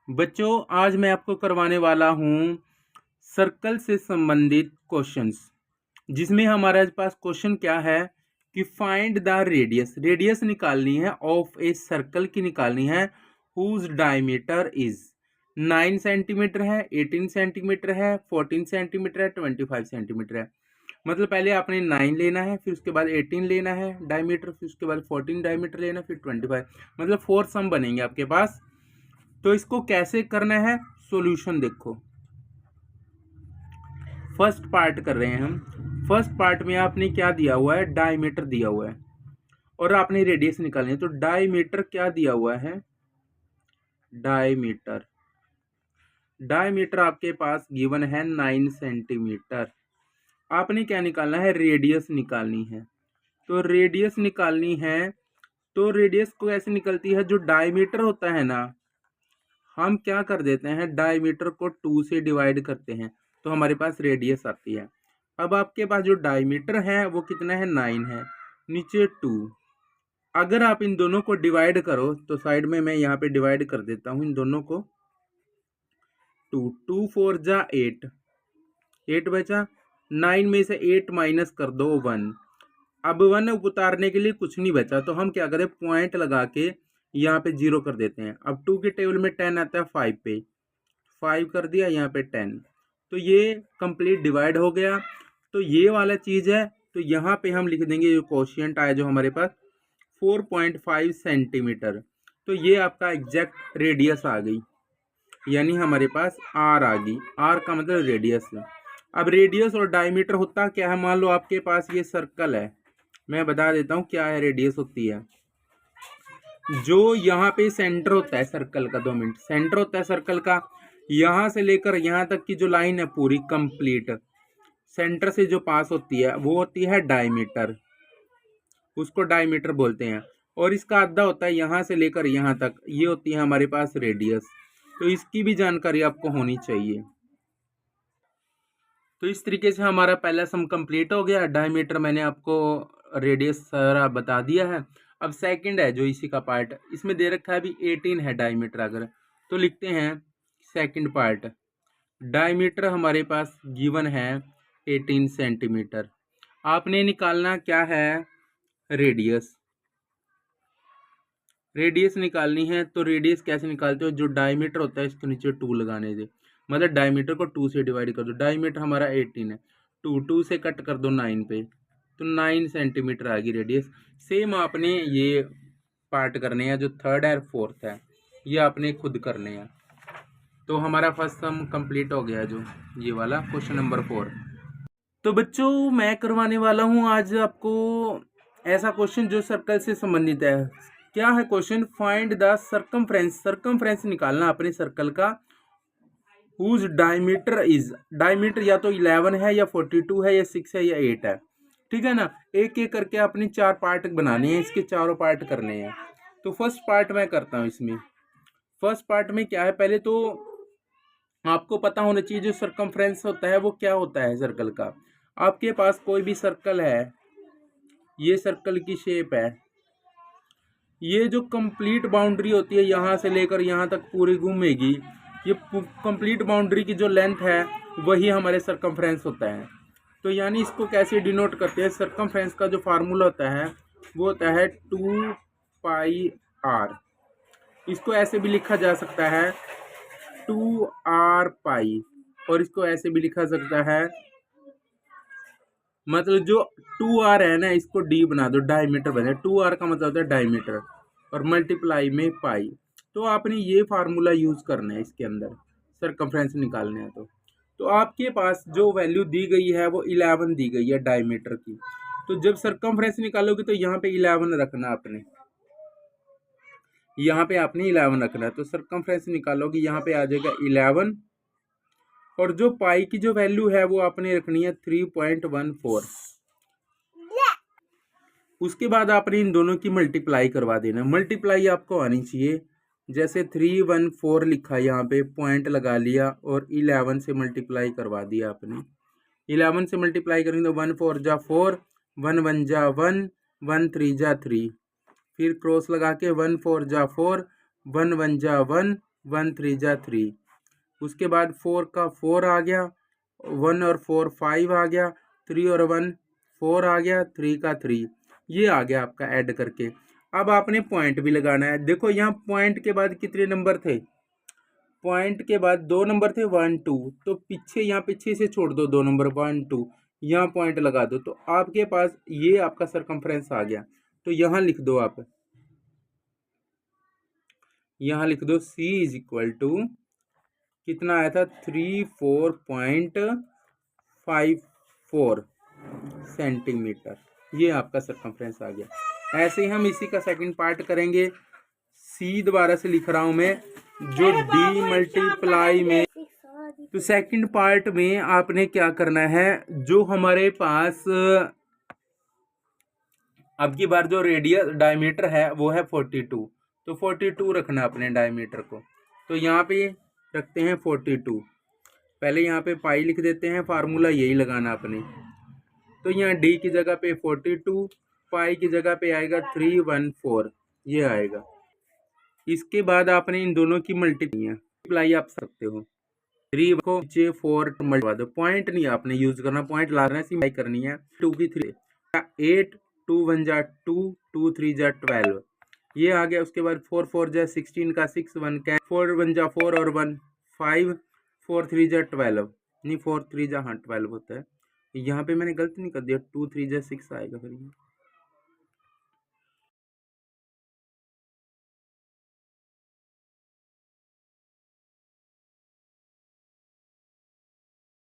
बच्चों, आज मैं आपको करवाने वाला हूँ सर्कल से संबंधित क्वेश्चंस, जिसमें हमारे पास क्वेश्चन क्या है कि फाइंड द रेडियस। रेडियस निकालनी है ऑफ ए सर्कल की निकालनी है हुज डायमीटर इज 9 सेंटीमीटर है, 18 सेंटीमीटर है, 14 सेंटीमीटर है, 25 सेंटीमीटर है। मतलब पहले आपने 9 लेना है, फिर उसके बाद 18 लेना है डायमीटर, फिर उसके बाद 14 डायमीटर लेना, फिर 25, मतलब 4 सम बनेंगे आपके पास। तो इसको कैसे करना है, सॉल्यूशन देखो। फर्स्ट पार्ट कर रहे हैं हम। फर्स्ट पार्ट में आपने क्या दिया हुआ है, डायमीटर दिया हुआ है और आपने रेडियस निकालनी है। तो डायमीटर क्या दिया हुआ है, डायमीटर डायमीटर आपके पास गिवन है 9 सेंटीमीटर। आपने क्या निकालना है, रेडियस निकालनी है। तो रेडियस निकालनी है, तो रेडियस को ऐसे निकलती है, जो डायमीटर होता है ना, हम क्या कर देते हैं, डायमीटर को 2 से डिवाइड करते हैं, तो हमारे पास रेडियस आती है। अब आपके पास जो डायमीटर है वो कितना है, 9 है, नीचे 2। अगर आप इन दोनों को डिवाइड करो तो साइड में मैं यहाँ पे डिवाइड कर देता हूँ इन दोनों को। 2 4 जा 8, 8 बचा, 9 में से 8 माइनस कर दो 1। अब 1 उतारने के लिए कुछ नहीं बचा, तो हम क्या करें, पॉइंट लगा के यहाँ पे 0 कर देते हैं। अब 2 के टेबल में 10 आता है, 5 पे 5 कर दिया, यहाँ पे 10। तो ये कंप्लीट डिवाइड हो गया। तो ये वाला चीज़ है, तो यहाँ पे हम लिख देंगे जो क्वोशिएंट आया जो हमारे पास 4.5 सेंटीमीटर। तो ये आपका एग्जैक्ट रेडियस आ गई, यानी हमारे पास आर आ गई। आर का मतलब रेडियस है। अब रेडियस और डायमीटर होता क्या है, मान लो आपके पास ये सर्कल है, मैं बता देता हूँ क्या है रेडियस होती है। जो यहाँ पे सेंटर होता है सर्कल का, 2 मिनट, सेंटर होता है सर्कल का, यहाँ से लेकर यहाँ तक की जो लाइन है पूरी कंप्लीट सेंटर से जो पास होती है वो होती है डायमीटर, उसको डायमीटर बोलते हैं। और इसका आधा होता है यहाँ से लेकर यहाँ तक, ये होती है हमारे पास रेडियस। तो इसकी भी जानकारी आपको होनी चाहिए। तो इस तरीके से हमारा पहला सम कंप्लीट हो गया। डायमीटर मैंने आपको, रेडियस सारा बता दिया है। अब सेकंड है जो इसी का पार्ट, इसमें दे रखा है अभी 18 है डायमीटर। अगर तो लिखते हैं सेकंड पार्ट, डायमीटर हमारे पास गिवन है 18 सेंटीमीटर। आपने निकालना क्या है, रेडियस। रेडियस निकालनी है, तो रेडियस कैसे निकालते हो, जो डायमीटर होता है इसके नीचे 2 लगाने से, मतलब डायमीटर को 2 से डिवाइड कर दो। डायमीटर हमारा 18 है, 2 से कट कर दो 9 पे, तो 9 सेंटीमीटर आ गई रेडियस। सेम आपने ये पार्ट करने हैं, जो थर्ड है और फोर्थ है, ये आपने खुद करने हैं। तो हमारा फर्स्ट सम कंप्लीट हो गया, जो ये वाला क्वेश्चन नंबर 4। तो बच्चों, मैं करवाने वाला हूँ आज आपको ऐसा क्वेश्चन जो सर्कल से संबंधित है। क्या है question, find the circumference. Circumference निकालना अपने सर्कल का, हुज डायमीटर इज, डायमीटर या तो 11 है या 42 है या 6 है या 8 है, ठीक है ना। एक एक करके अपने 4 पार्ट बनाने हैं, इसके चारों पार्ट करने हैं। तो फर्स्ट पार्ट मैं करता हूँ इसमें। फर्स्ट पार्ट में क्या है, पहले तो आपको पता होना चाहिए जो सर्कमफ्रेंस होता है वो क्या होता है सर्कल का। आपके पास कोई भी सर्कल है, ये सर्कल की शेप है, ये जो कंप्लीट बाउंड्री होती है यहाँ से लेकर यहाँ तक पूरी घूमेगी, ये कंप्लीट बाउंड्री की जो लेंथ है वही हमारे सर्कमफ्रेंस होता है। तो यानी इसको कैसे डिनोट करते हैं, सर्कमफ्रेंस का जो फार्मूला होता है वो होता है 2πr। इसको ऐसे भी लिखा जा सकता है 2r पाई, और इसको ऐसे भी लिखा सकता है, मतलब जो 2r है ना, इसको d बना दो, डायमीटर बने। 2r का मतलब होता है डायमीटर और मल्टीप्लाई में पाई। तो आपने ये फार्मूला यूज करना है इसके अंदर, सर्कमफ्रेंस निकालने हैं। तो आपके पास जो वैल्यू दी गई है वो 11 दी गई है डायमीटर की। तो जब सर्कमफ्रेंस निकालोगे तो यहाँ पे 11 रखना आपने, यहाँ पे आपने 11 रखना है। तो सर्कमफ्रेंस निकालोगे यहाँ पे आ जाएगा 11, और जो पाई की जो वैल्यू है वो आपने रखनी है 3.14। उसके बाद आपने इन दोनों की मल्टीप्लाई करवा देना। मल्टीप्लाई आपको आनी चाहिए, जैसे 314 लिखा यहाँ पे, पॉइंट लगा लिया और 11 से मल्टीप्लाई करवा दिया आपने। 11 से मल्टीप्लाई करेंगे तो 1 4 जा 4, 1 1 जा 1, 1 3 जा 3, फिर क्रॉस लगा के 1 4 जा 4, 1 1 जा 1, 1 3 जा 3, उसके बाद 4 का 4 आ गया, 1 और 4 5 आ गया, 3 और 1 4 आ गया, 3 का 3, ये आ गया आपका ऐड करके। अब आपने पॉइंट भी लगाना है। देखो यहाँ पॉइंट के बाद कितने नंबर थे, पॉइंट के बाद 2 नंबर थे 1 2, तो पीछे यहाँ पीछे से छोड़ दो 2 नंबर 1 2, यहाँ पॉइंट लगा दो, तो आपके पास ये आपका सरकमफ्रेंस आ गया। तो यहाँ लिख दो आप, यहाँ लिख दो C इज इक्वल टू कितना आया था 34.54 सेंटीमीटर, ये आपका सरकमफ्रेंस आ गया। ऐसे ही हम इसी का सेकंड पार्ट करेंगे। C दोबारा से लिख रहा हूं मैं, जो D मल्टीप्लाई में, तो सेकंड पार्ट में आपने क्या करना है, जो हमारे पास अब की बार जो रेडियस डायमीटर है वो है 42, तो 42 रखना अपने डायमीटर को। तो यहाँ पे रखते हैं 42, पहले यहाँ पे पाई लिख देते हैं, फार्मूला यही लगाना अपने। तो यहाँ डी की जगह पे 42, पाई की जगह पे आएगा 314, ये आएगा। इसके बाद आपने इन दोनों की मल्टीप्लाई आप सकते हो, 3 को नीचे 4 मल्टीप्लाई दो, पॉइंट नहीं आपने यूज करना, पॉइंट ला रहे हैं करनी है। 2 की 3 8, 2 1 जा 2, 2 3 जा 12, ये आ गया। उसके बाद 4 4 जा 16 का 6 1 का 4 1 जा 4 और 1 5, 4 3 जा 12, नहीं 4 3 जा, हाँ 12 होता है। यहाँ पे मैंने गलत नहीं कर दिया, 2 3 जा 6 आएगा फिर।